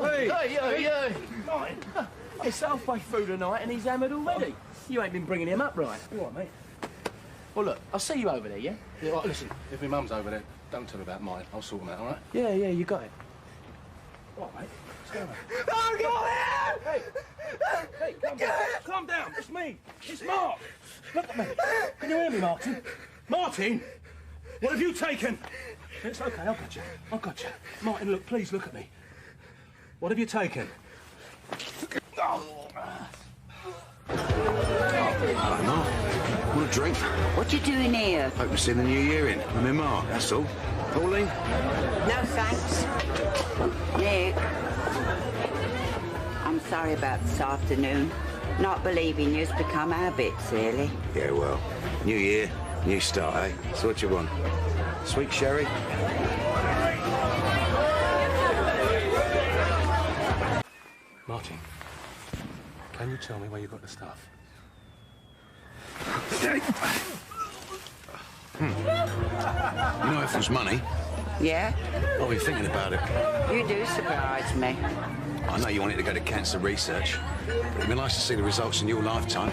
Hey! Martin, it's halfway through the night and he's hammered already. You ain't been bringing him up right. You all right, mate? Well, look, I'll see you over there, yeah? Yeah, right, listen, if my mum's over there, don't tell her about mine. I'll sort them out, all right? Yeah, you got it. All right, mate. Let's go, mate. Oh, God! Hey, calm down. Calm down. It's me. It's Mark. Look at me. Can you hear me, Martin? Martin! What have you taken? It's okay, I've got you. Martin, look, please look at me. What have you taken? Hello, Mark. Want a drink? What you doing here? Hope to see the new year in. I'm in Mark, that's all. Pauline? No, thanks. Nick. I'm sorry about this afternoon. Not believing you's become habits, really. Yeah, well, new year, new start, eh? So what you want? Sweet sherry? Martin, can you tell me where you got the stuff? You know if there's money? Yeah? I'll be thinking about it. You do surprise me. I know you want it to go to cancer research, but it'd be nice to see the results in your lifetime.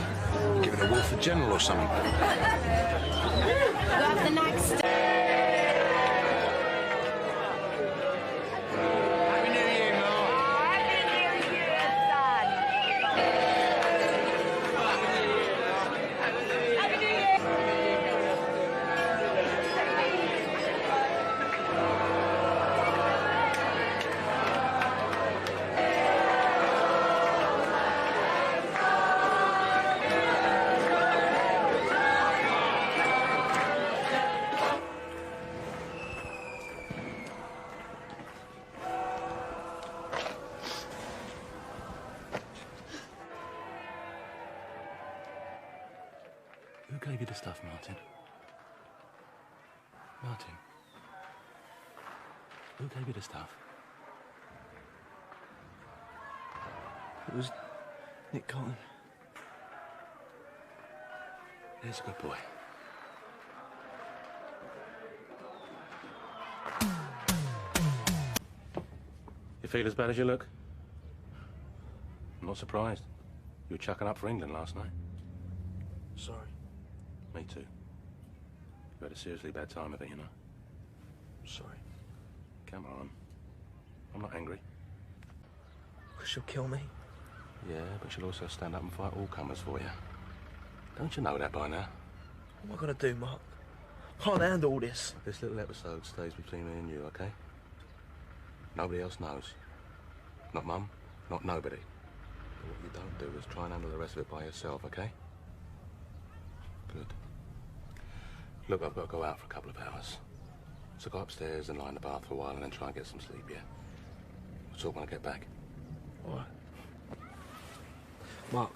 Give it a Wolford General or something. Got the next Happy New Year, Mark. Happy New Year, son. Happy New Year. Who gave you the stuff, Martin? Martin? Who gave you the stuff? It was Nick Cotton. Here's a good boy. You feel as bad as you look? I'm not surprised. You were chucking up for England last night. Sorry. Me too. You had a seriously bad time of it, you know. Sorry. Come on. I'm not angry. Because she'll kill me. Yeah, but she'll also stand up and fight all comers for you. Don't you know that by now? What am I going to do, Mark? Can't handle all this. This little episode stays between me and you, okay? Nobody else knows. Not Mum, not nobody. But what you don't do is try and handle the rest of it by yourself, okay? Good. Look, I've got to go out for a couple of hours. So go upstairs and lie in the bath for a while and then try and get some sleep, yeah? We'll talk when I get back. All right. Mark.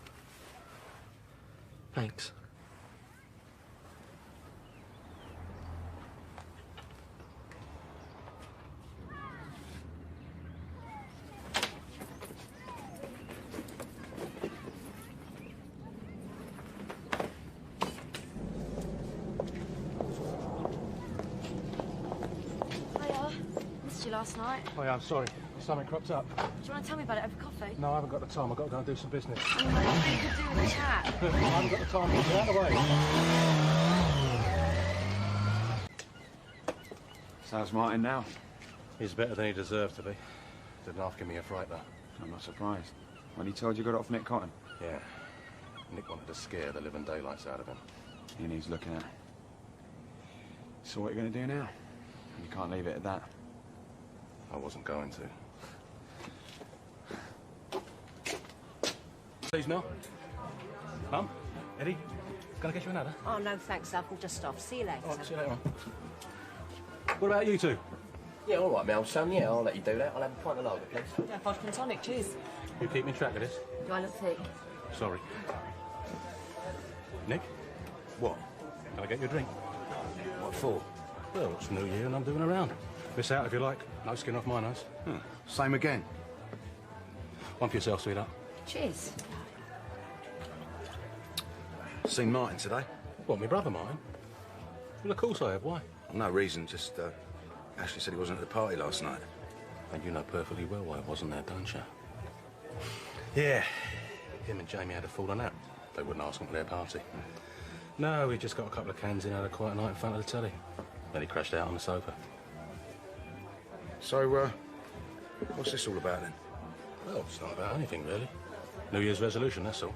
Thanks. Last night. Oh, yeah, I'm sorry. Something cropped up. Do you want to tell me about it over coffee? No, I haven't got the time. I've got to go and do some business. Oh, no, you could do in the chat. I haven't got the time. Get out of the way. So how's Martin now? He's better than he deserved to be. Didn't half give me a fright, though. I'm not surprised. When he told you got it off Nick Cotton? Yeah. Nick wanted to scare the living daylights out of him. He needs looking at. So what are you going to do now? You can't leave it at that. I wasn't going to. Please, Mel. Mum? Eddie? Can I get you another? Oh, no, thanks, love. We'll just off. See you later. All right, see you later on. What about you two? Yeah, all right, Mel, son. Yeah, I'll let you do that. I'll have a pint of lager, please. Yeah, vodka and tonic, cheers. You keeping track of this? Do I look thick? Sorry. Nick? What? Can I get you a drink? What for? Well, it's New Year and I'm doing a round. Miss out if you like. No skin off my nose. Same again. One for yourself, sweetheart. Cheers. Seen Martin today? What, my brother mine? Well, of course I have. Why? No reason, just Ashley said he wasn't at the party last night. And you know perfectly well why it wasn't there, don't you? Yeah, him and Jamie had a falling out. They wouldn't ask him to their party. No, we just got a couple of cans in, had a quiet night in front of the telly. Then he crashed out on the sofa. So, what's this all about then? Well, it's not about anything, really. New Year's resolution, that's all.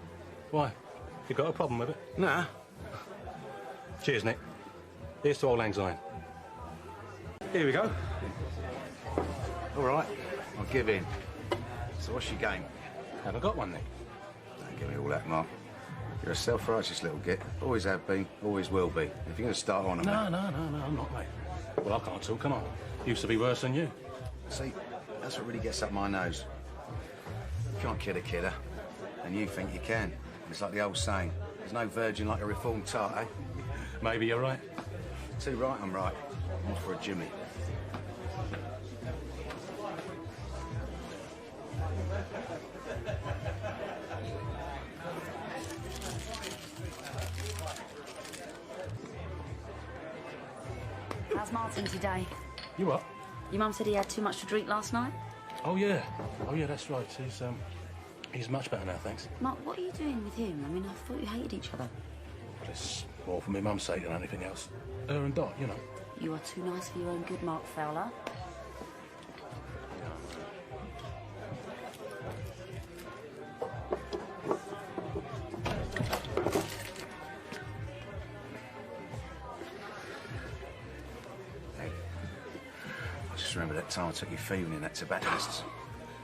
Why? You got a problem with it? Nah. Cheers, Nick. Here's to old Lang Syne. Here we go. All right, I'll give in. So what's your game? Haven't got one, Nick. Don't give me all that, Mark. You're a self-righteous little git. Always have been, always will be. If you're going to start on No, I'm not, mate. Well, I can't talk, can I? Used to be worse than you. See, that's what really gets up my nose. You can't kid a kidder, and you think you can. It's like the old saying, there's no virgin like a reformed tart, eh? Maybe you're right. Too right, I'm right. I'm off for a Jimmy. How's Martin today? You what? Your mum said he had too much to drink last night? Oh, yeah, that's right. He's much better now, thanks. Mark, what are you doing with him? I mean, I thought you hated each other. Well, it's more for my mum's sake than anything else. Her and Dot, you know. You are too nice for your own good, Mark Fowler. I just remember that time I took you thieving in that tobacconist's.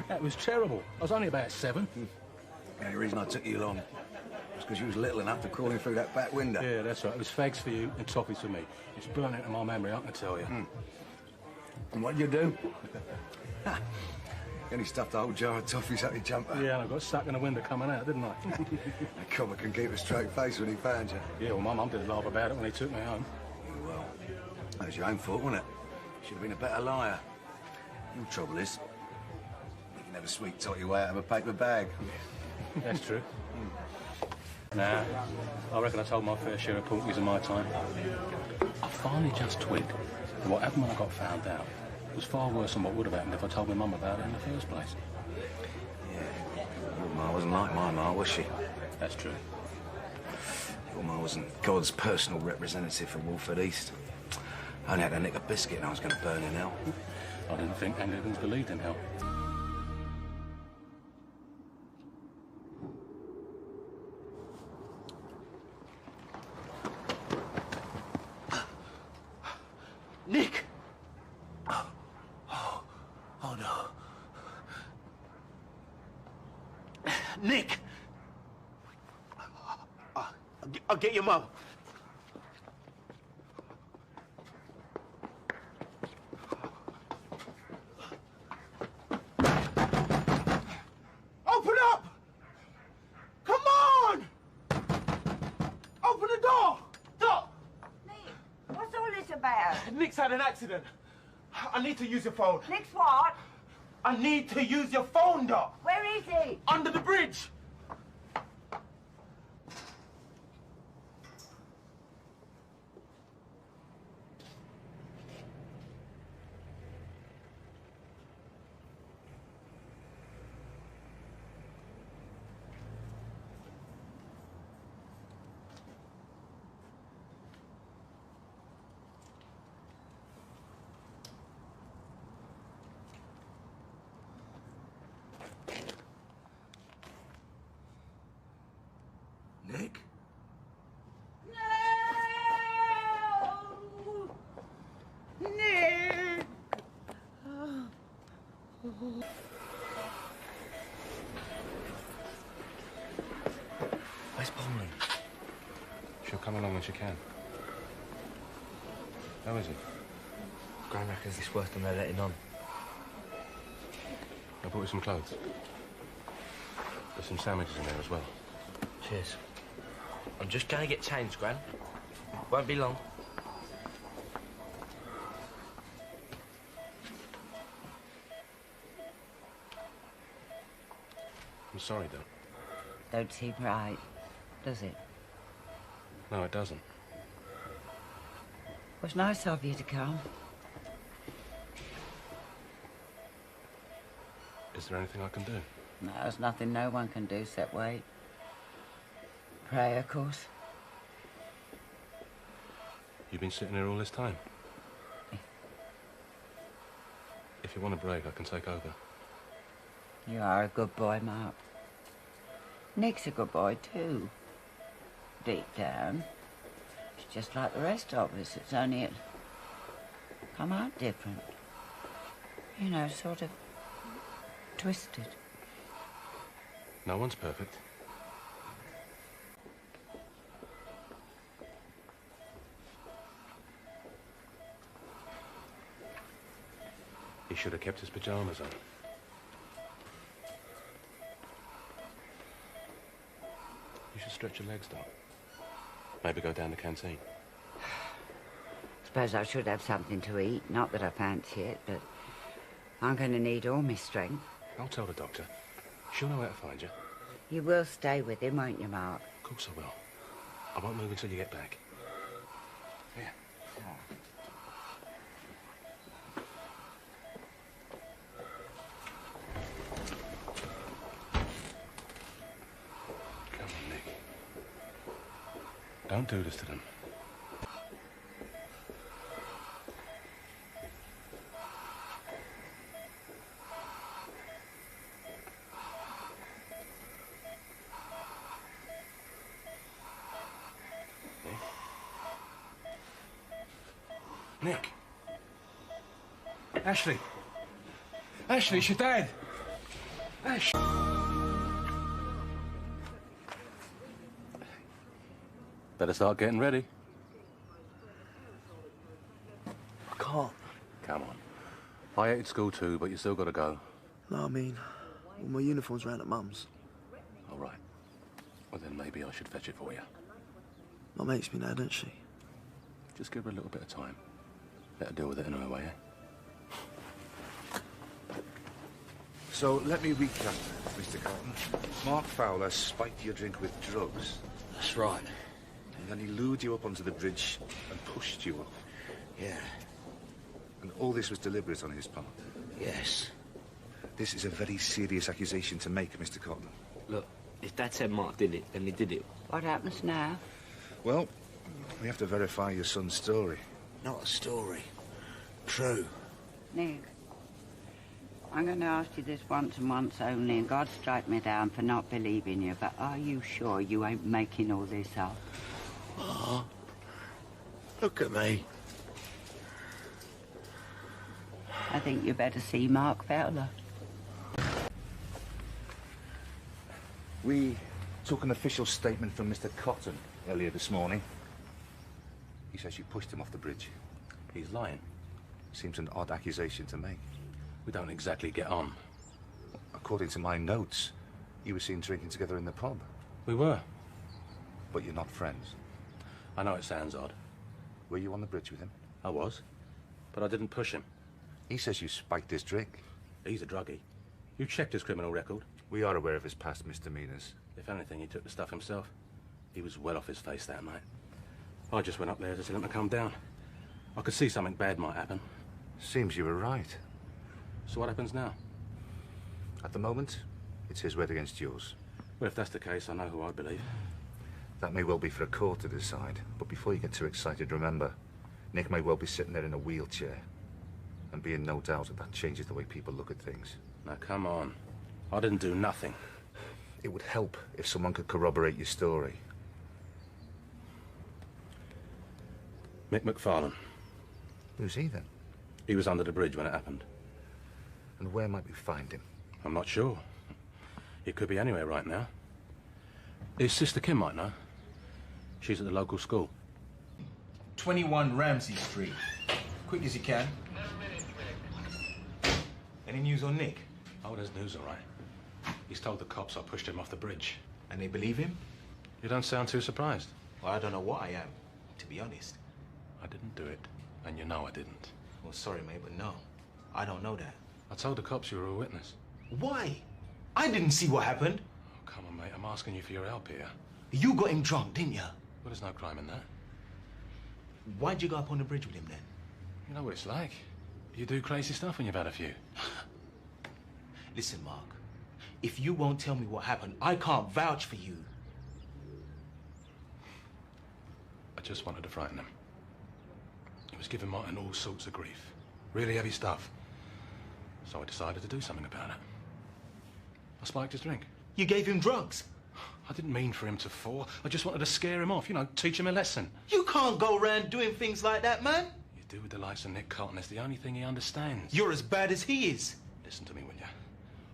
That was terrible. I was only about 7. The only reason I took you along was because you was little enough to crawl in through that back window. Yeah, that's right. It was fags for you and toffees for me. It's burnt into my memory, I can tell you. And what did you do? You only stuffed a whole jar of toffees up your jumper. Yeah, and I got stuck in the window coming out, didn't I? The cobbler can keep a straight face when he found you. Yeah, well, my mum did laugh about it when he took me home. Well, that was your own fault, wasn't it? Should have been a better liar. Your trouble is, you can never sweet talk your way out of a paper bag. That's true. Nah, I reckon I told my fair share of porkies in my time. I finally just twigged that what happened when I got found out was far worse than what would have happened if I told my mum about it in the first place. Yeah, your ma wasn't like my ma, was she? That's true. Your ma wasn't God's personal representative for Wolford East. I only had to nick a biscuit and I was going to burn in hell. I didn't think Anglicans believed in hell. Nick! Oh, no. Nick! I'll get your mum. Open up! Come on! Open the door! Stop! What's all this about? Nick's had an accident. I need to use your phone. Nick's what? I need to use your phone, Doc. Where is he? Under the bridge. Nick? No! Nick! Where's Pauline? She'll come along when she can. How is it? Gran reckons it's worse than they're letting on. I brought you some clothes. There's some sandwiches in there as well. Cheers. I'm just going to get changed, Gran. Won't be long. I'm sorry, Doc. Don't seem right, does it? No, it doesn't. It was nice of you to come. Is there anything I can do? No, there's nothing no one can do except wait. Pray, of course. You've been sitting here all this time? If you want a break, I can take over. You are a good boy, Mark. Nick's a good boy, too. Deep down. It's just like the rest of us. It's only it come out different. You know, sort of twisted. No one's perfect. He should have kept his pajamas on. You should stretch your legs, Doc. Maybe go down the canteen. Suppose I should have something to eat. Not that I fancy it, but I'm going to need all my strength. I'll tell the doctor. She'll know where to find you. You will stay with him, won't you, Mark? Of course I will. I won't move until you get back. Here. Come on, Nick. Don't do this to them. Nick. Ashley. Ashley, it's your dad. Ash. Better start getting ready. I can't. Come on. I hated school too, but you still got to go. No, I mean, all my uniform's round at Mum's. All right. Well, then maybe I should fetch it for you. My mate's me now, doesn't she? Just give her a little bit of time. Let her deal with it in her way, eh? So, let me recap, Mr. Carlton. Mark Fowler spiked your drink with drugs. That's right. And then he lured you up onto the bridge and pushed you up. Yeah. And all this was deliberate on his part. Yes. This is a very serious accusation to make, Mr. Cotton. Look, if Dad said Mark did it, then he did it. What happens now? Well, we have to verify your son's story. Not a story. True. Nick, I'm going to ask you this once and once only, and God strike me down for not believing you, but are you sure you ain't making all this up? Ma, look at me. I think you better see Mark Fowler. We took an official statement from Mr. Cotton earlier this morning. He says you pushed him off the bridge. He's lying. Seems an odd accusation to make. We don't exactly get on. According to my notes, you were seen drinking together in the pub. We were. But you're not friends. I know it sounds odd. Were you on the bridge with him? I was. But I didn't push him. He says you spiked his drink. He's a druggie. You checked his criminal record. We are aware of his past misdemeanors. If anything, he took the stuff himself. He was well off his face that night. I just went up there to tell him to calm down. I could see something bad might happen. Seems you were right. So what happens now? At the moment, it's his word against yours. Well, if that's the case, I know who I believe. That may well be for a court to decide. But before you get too excited, remember, Nick may well be sitting there in a wheelchair. And be in no doubt that changes the way people look at things. Now, come on. I didn't do nothing. It would help if someone could corroborate your story. Mick McFarlane. Who's he, then? He was under the bridge when it happened. And where might we find him? I'm not sure. He could be anywhere right now. His sister Kim might know. She's at the local school. 21 Ramsey Street. Quick as you can. Any news on Nick? Oh, there's news, all right. He's told the cops I pushed him off the bridge. And they believe him? You don't sound too surprised. Well, I don't know what I am, to be honest. I didn't do it, and you know I didn't. Well, sorry, mate, but no. I don't know that. I told the cops you were a witness. Why? I didn't see what happened. Oh, come on, mate. I'm asking you for your help here. You got him drunk, didn't you? Well, there's no crime in that. Why'd you go up on the bridge with him, then? You know what it's like. You do crazy stuff when you've had a few. Listen, Mark. If you won't tell me what happened, I can't vouch for you. I just wanted to frighten him. He was giving Martin all sorts of grief. Really heavy stuff. So I decided to do something about it. I spiked his drink. You gave him drugs? I didn't mean for him to fall. I just wanted to scare him off, you know, teach him a lesson. You can't go around doing things like that, man. You do with the likes of Nick Cotton. It's the only thing he understands. You're as bad as he is. Listen to me, will you?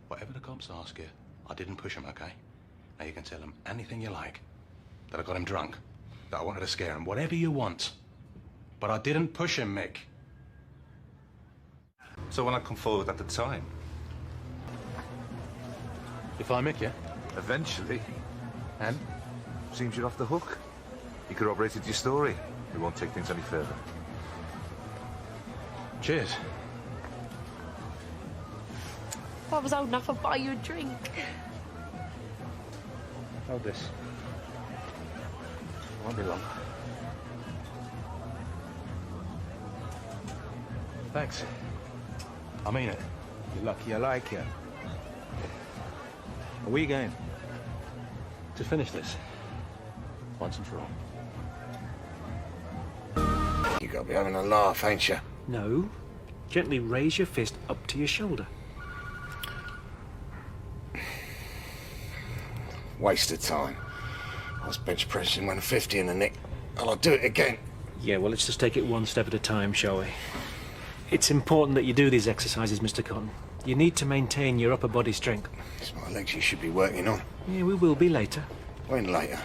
Whatever the cops ask you, I didn't push him, okay? Now you can tell him anything you like. That I got him drunk. That I wanted to scare him. Whatever you want. But I didn't push him, Mick. So when I come forward at the time? If I Mick you? Eventually. And? Seems you're off the hook. You corroborated your story. We won't take things any further. Cheers. If I was old enough, I'd buy you a drink. Hold this. Won't be long. Thanks. I mean it. You're lucky I like you. Where you going? To finish this. Once and for all. You gotta be having a laugh, ain't you? No. Gently raise your fist up to your shoulder. Waste of time. I was bench pressing 150 in the nick. And I'll do it again. Yeah, well, let's just take it one step at a time, shall we? It's important that you do these exercises, Mr. Cotton. You need to maintain your upper body strength. It's my legs you should be working on. Yeah, we will be later. When later?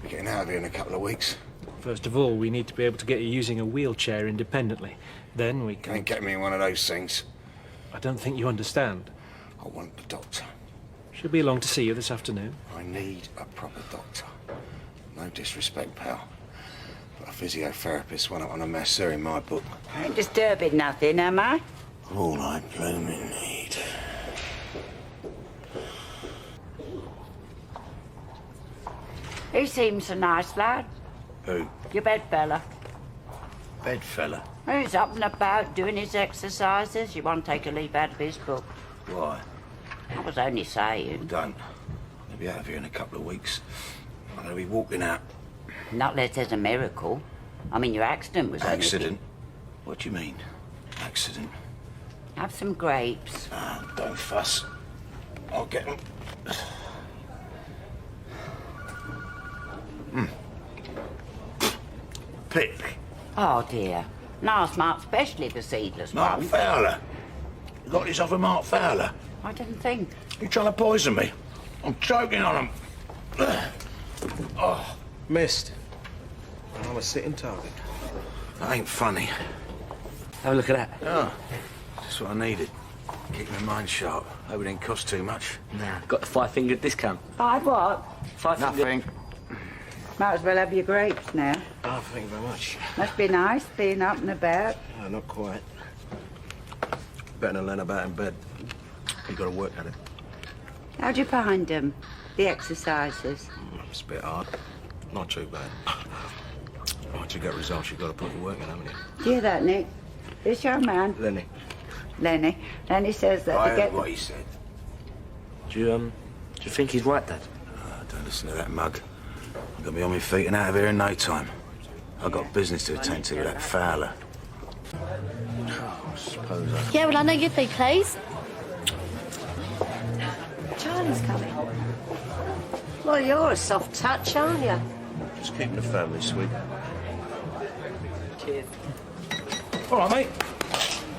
We're getting out of here in a couple of weeks. First of all, we need to be able to get you using a wheelchair independently. Then we can... Ain't getting me in one of those things. I don't think you understand. I want the doctor. She'll be along to see you this afternoon. I need a proper doctor. No disrespect, pal. But a physiotherapist went up on a mess there in my book. Ain't disturbing nothing, am I? All I blooming need. He seems a nice lad. Who? Your bedfella. Bedfella? He's up and about doing his exercises. You won't take a leaf out of his book. Why? I was only saying. Don't. I'll be out of here in a couple of weeks. I'm going to be walking out. Not unless there's a miracle. I mean, your accident was Accident? What do you mean? Accident? Have some grapes. Ah, don't fuss. I'll get them. Pick. Oh, dear. Nice Mark, especially the seedless Mark one. Fowler. You got this off of Mark Fowler? I didn't think. You trying to poison me? I'm choking on him. Oh. Missed. I'm a sitting target. That ain't funny. Have a look at that. Oh, just what I needed. Keep my mind sharp. Hope it didn't cost too much. Nah, got the 5-fingered discount. 5 what? 5-fingered. Nothing. Might as well have your grapes now. Oh, thank you very much. Must be nice being up and about. No, not quite. Better than learn about in bed. You got to work at it. How'd you find them? The exercises? It's a bit hard. Not too bad. Once you get results, you've got to put your work in, haven't you? Do you hear that, Nick? This young man, Lenny. Lenny, Lenny says that I to get... heard what he said. Do you think he's right, Dad? Don't listen to that mug. I've got me on my feet and out of here in no time. I've got business to attend to with that Fowler. Oh, I suppose I... Yeah, well, I know you think plays. Charlie's coming. Well, you're a soft touch, aren't you? Just keeping the family sweet. Cheers. All right, mate.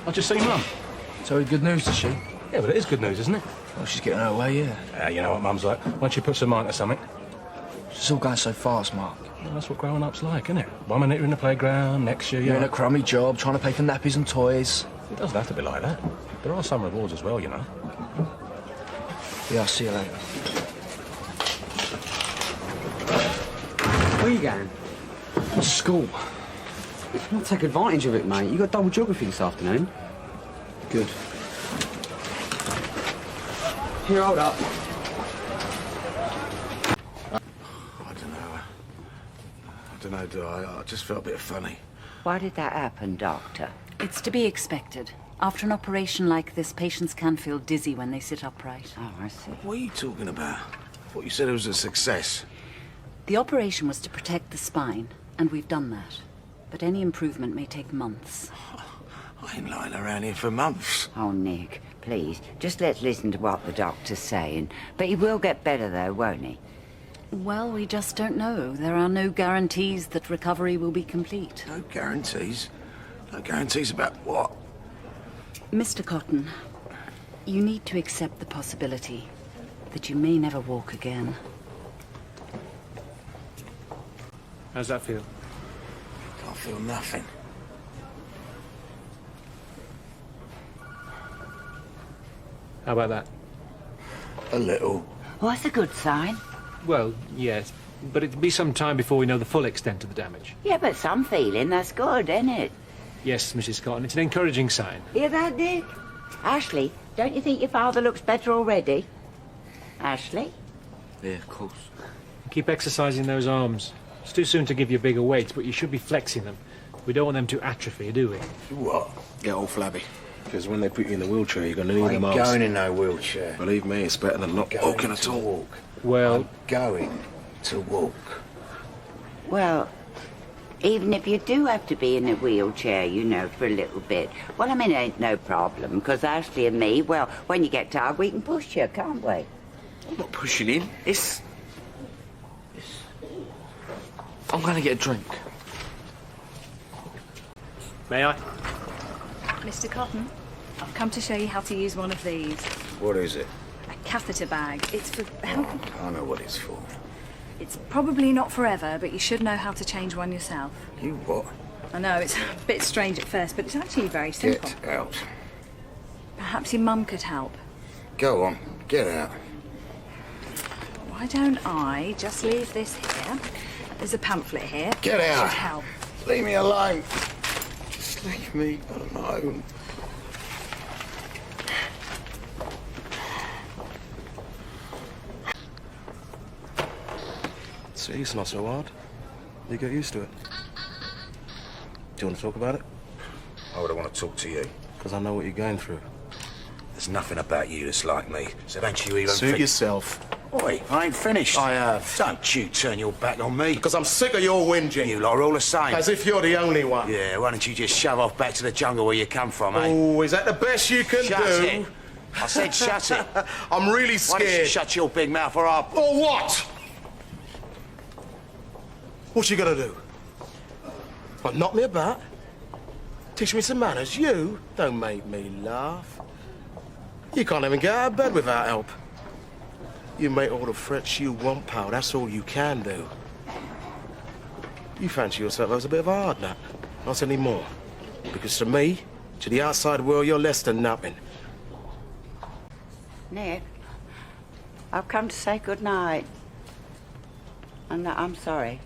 I've just seen Mum. So good news, is she? Yeah, but it is good news, isn't it? Well, she's getting her way, yeah. You know what Mum's like. Once you put some mind to something, It's all going so fast, Mark. well, that's what growing up's like, isn't it? 1 minute you're in the playground, next year You're in you're... a crummy job, trying to pay for nappies and toys. It doesn't have to be like that. There are some rewards as well, you know. Yeah, I'll see you later. Where are you going? To school. Don't take advantage of it, mate. You got double geography this afternoon. Good. Here, hold up. I don't know, do I? I just felt a bit funny. Why did that happen, Doctor? It's to be expected. After an operation like this, patients can feel dizzy when they sit upright. Oh, I see. What are you talking about? I thought you said it was a success. The operation was to protect the spine, and we've done that. But any improvement may take months. I ain't lying around here for months. Oh, Nick, please, just let's listen to what the doctor's saying. But he will get better, though, won't he? Well, we just don't know. There are no guarantees that recovery will be complete. No guarantees? No guarantees about what? Mr. Cotton, you need to accept the possibility that you may never walk again. How's that feel? Can't feel nothing. How about that? A little. Well, that's a good sign. Well, yes, but it'll be some time before we know the full extent of the damage. Yeah, but some feeling, that's good, isn't it? Yes, Mrs. Cotton, it's an encouraging sign. Hear that, Nick? Ashley, don't you think your father looks better already? Ashley? Yeah, of course. Keep exercising those arms. It's too soon to give you bigger weights, but you should be flexing them. We don't want them to atrophy, do we? What? Get all flabby. Because when they put you in the wheelchair, you're going to need them I'm arms. going in no wheelchair. Believe me, it's better than not walking at all. Walk. Well... I'm going to walk. Well, even if you do have to be in a wheelchair, you know, for a little bit, well, I mean, it ain't no problem, because Ashley and me, well, when you get tired, we can push you, can't we? I'm not pushing in. It's... I'm going to get a drink. May I? Mr. Cotton, I've come to show you how to use one of these. What is it? A catheter bag. It's for helping... I know what it's for. It's probably not forever, but you should know how to change one yourself. You what? I know, it's a bit strange at first, but it's actually very simple. Get out. Perhaps your mum could help. Go on, get out. Why don't I just leave this here? There's a pamphlet here. Get It out. should help. Leave me alone. Just leave me alone. See, it's not so hard. You get used to it. Do you want to talk about it? Why would I want to talk to you? Because I know what you're going through. There's nothing about you that's like me, so don't you even Suit yourself. Oi, I ain't finished. I have. Don't you turn your back on me. Because I'm sick of your whinging. You lot are all the same. As if you're the only one. Yeah, why don't you just shove off back to the jungle where you come from, eh? Oh, is that the best you can Shut do? it. I said shut it. I'm really scared. Why don't you shut your big mouth or I'll... Or what? What you gonna do? What, knock me about? Teach me some manners? You? Don't make me laugh. You can't even get out of bed without help. You make all the threats you want, pal. That's all you can do. You fancy yourself as a bit of a hard nut. Not anymore. Because to me, to the outside world, you're less than nothing. Nick, I've come to say good night. And that I'm sorry.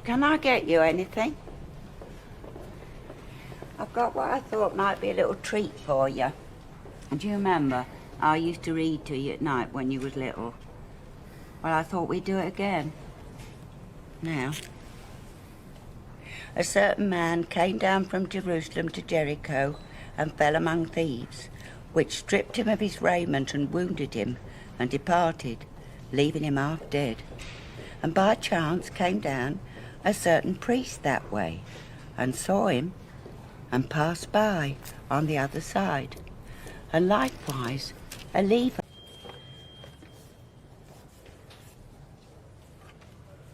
Can I get you anything? I've got what I thought might be a little treat for you. Do you remember I used to read to you at night when you was little? Well, I thought we'd do it again. Now. A certain man came down from Jerusalem to Jericho and fell among thieves, which stripped him of his raiment and wounded him, and departed, leaving him half dead. And by chance came down a certain priest that way, and saw him, and passed by on the other side. And likewise a Levite.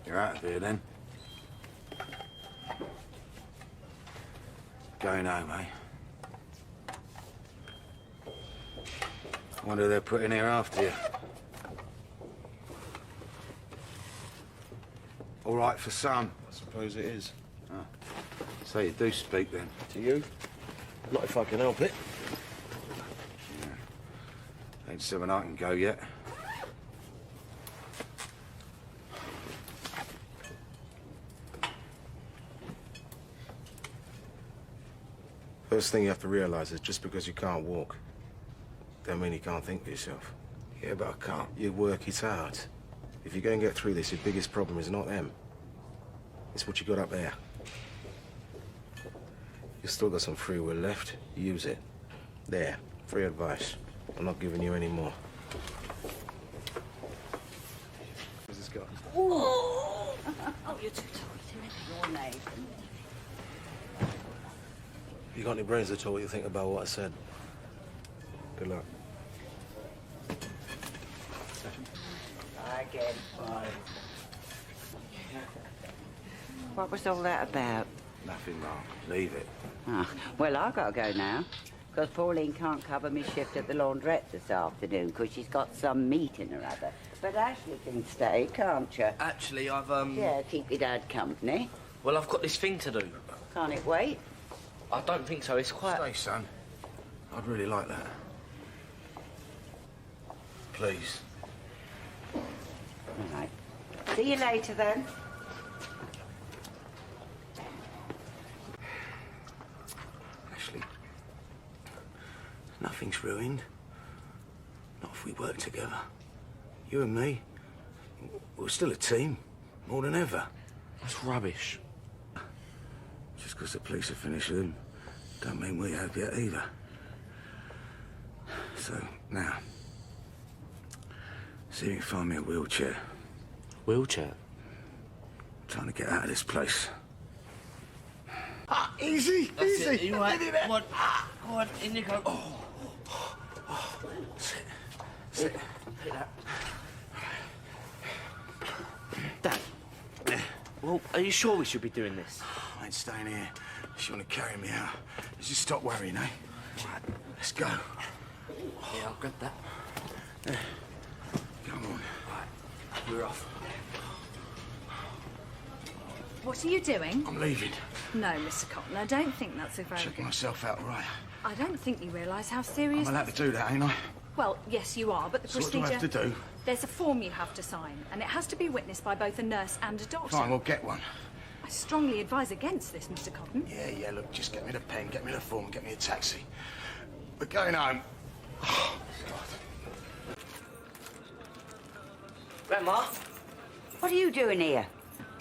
You're out of here, then. Going home, eh? Wonder who they're putting here after you. All right for some. I suppose it is. Oh. So you do speak, then? To you? Not if I can help it. Yeah. Ain't something I can go yet. First thing you have to realise is just because you can't walk, don't mean you can't think for yourself. Yeah, but I can't. Your work is hard. If you're going to get through this, your biggest problem is not them. It's what you got up there. You've still got some free will left. Use it. There. Free advice. I'm not giving you any more. Where's this got? Oh, you're too tall to make your Nathan. You got any brains at all? What you think about what I said? Good luck. Again. Bye. What was all that about? Nothing, Mark. Leave it. Ah, well, I've got to go now. Because Pauline can't cover me shift at the laundrette this afternoon because she's got some meeting or other. But Ashley can stay, can't you? Actually, I've, Yeah, keep your dad company. Well, I've got this thing to do. Can't it wait? I don't think so. It's quite... Stay, son. I'd really like that. Please. All right. See you later, then. Ashley, nothing's ruined. Not if we work together. You and me, we're still a team, more than ever. That's rubbish. Just because the police have finished with him, don't mean we have yet either. So, now, see if you can find me a wheelchair. Wheelchair? I'm trying to get out of this place. Ah, easy, That's easy. It. You right? Come on. Go on, in you go. Sit. Sit. Hit that. Dad. Well, are you sure we should be doing this? I ain't staying here. If you want to carry me out, just stop worrying, eh? Right, let's go. Yeah, I'll grab that. Come on. Right, we're off. What are you doing? I'm leaving. No, Mr. Cotton, I don't think that's a very Checking myself out all right. I don't think you realise how serious... I'm allowed to do that, ain't I? Well, yes, you are, but the So what procedure... do I have to do? There's a form you have to sign, and it has to be witnessed by both a nurse and a doctor. Fine, we'll get one. I strongly advise against this, Mr. Cotton. Yeah, look, just get me the pen, get me the form, get me a taxi. We're going home. Grandma? What are you doing here?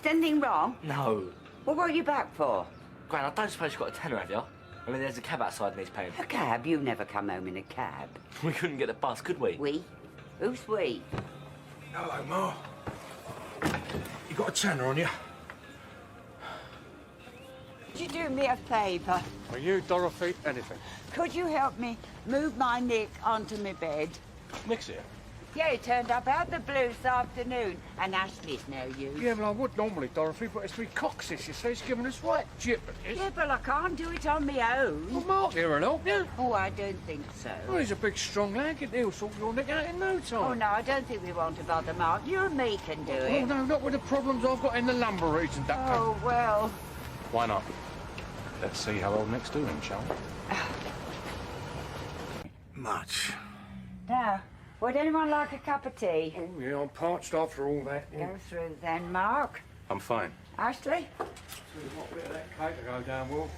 Is anything wrong? No. Well, what are you back for? Gran, I don't suppose you've got a tenner, have you? I mean, there's a cab outside and he's paying. A cab? You never come home in a cab. We couldn't get the bus, could we? We? Who's we? Hello, Ma. You got a tenner on you? Could you do me a favour? Are you, Dorothy, anything? Could you help me move my Nick onto my bed? Nick's here. Yeah, he turned up out the blue this afternoon, and Ashley's no use. Yeah, well, I would normally, Dorothy, but it's me Coxis, you see, he's giving us right jeopardy. Yeah, but I can't do it on my own. Well, Mark here will help you. Oh, I don't think so. Well, he's a big, strong lad, and he'll sort your Nick out in no time. Oh, no, I don't think we want to bother Mark. You and me can do Oh, it. no, not with the problems I've got in the lumber region, that Oh, well. Why not? Let's see how old Nick's doing, shall we? Much. Now, would anyone like a cup of tea? Oh, yeah, I'm parched after all that. Go through then, Mark. I'm fine. Ashley? What bit of that cake to go down, Will?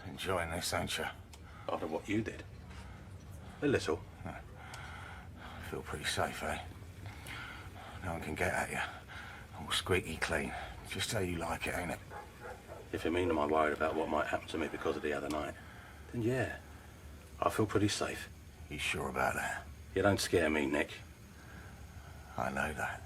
Enjoying this, ain't you? After what you did. A little. I feel pretty safe, eh? No one can get at you. All squeaky clean. Just how you like it, ain't it? If you mean am I worried about what might happen to me because of the other night, then yeah. I feel pretty safe. You sure about that? You don't scare me, Nick. I know that.